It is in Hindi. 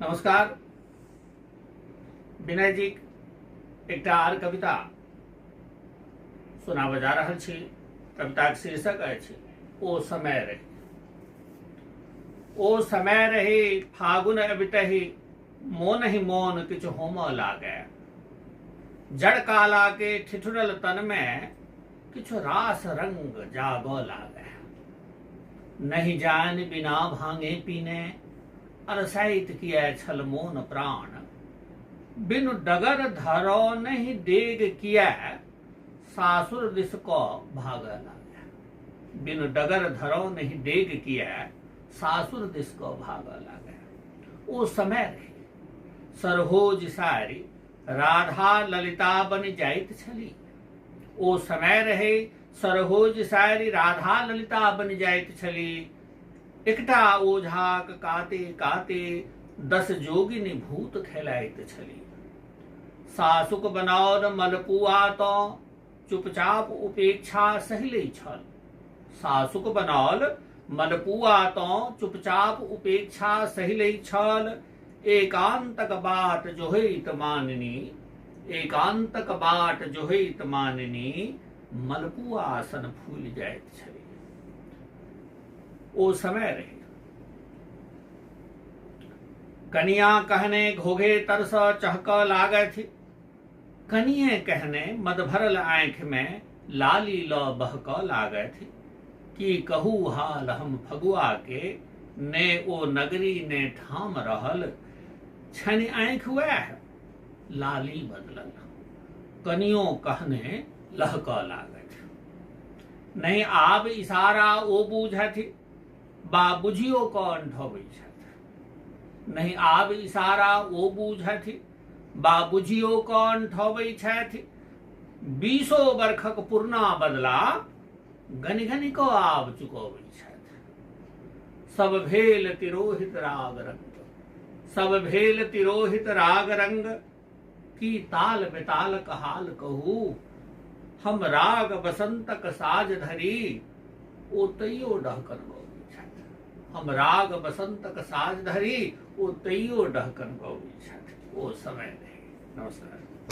नमस्कार। विनय जी एकटा आर कविता सुनाब जा रहल छी। कविताक शीर्षक अछि ओ समय रही। ओ समय रही फागुन अबितहि मोन ही मोन किछु होमऽ लागे। जड़ काला के ठिठुरल तन में किछु रास रंग जागऽ लागे। नहीं जान बिना भांगे पीने अरसाइत किया छल मोन प्राण। बिनु डगर धरो नहीं डेग किया सासुर दिस को भाग लागे। बिनु डगर धरो नहीं डेग किया सासुर दिस को भाग लागे। ओ समय रही सरहोज सारी राधा ललिता बन जाइत छली। ओ समय रहे सरहोज सारी राधा ललिता बन जाइत छली। एकटा ओझाक काते काते 10 जोगिनी भूत खेलाइत छली। सासुक बनाओल मलपुआ तो चुपचाप उपेक्षा सहिलै छल। सासुक बनाओल मलपुआ तो चुपचाप उपेक्षा सहिलै छल। एकांतक बाट जोहैत माननी एकांतक बाट जोहैत माननी मलपुआ सन फूल जाइत छली। ओ समय रही कनिया कहने घोघे तरस चहक लागे थी। कनिये कहने मद भरल आंख में लाली ल बहक लागे थी। कि कहू हाल हम फगुआ के ने ओ नगरी ने ठाम रहल। छनि आंख वह लाली बदलल। कनियो कहने लहक लागे थी। नहीं आब इशारा ओ बूझथि बा बुझियो कौन ढोबै छथि। नहीं आब इशारा ओ बूझथि बा बुझियो कौन ठोबै छथि। 20 बरखक पुरना बदला गनि गनि को आब चुकोबै छथि। सब भेल तिरोहित राग रंग सब भेल तिरोहित राग रंग। की ताल बेतालक हाल कहू हम राग बसंतक साज धरी। ओ तैयो डहकन गौबै छथि। हम राग बसंतक साज धरी ओ तैयो डहकन गौबै छथि। ओ समय रही। नमस्कार।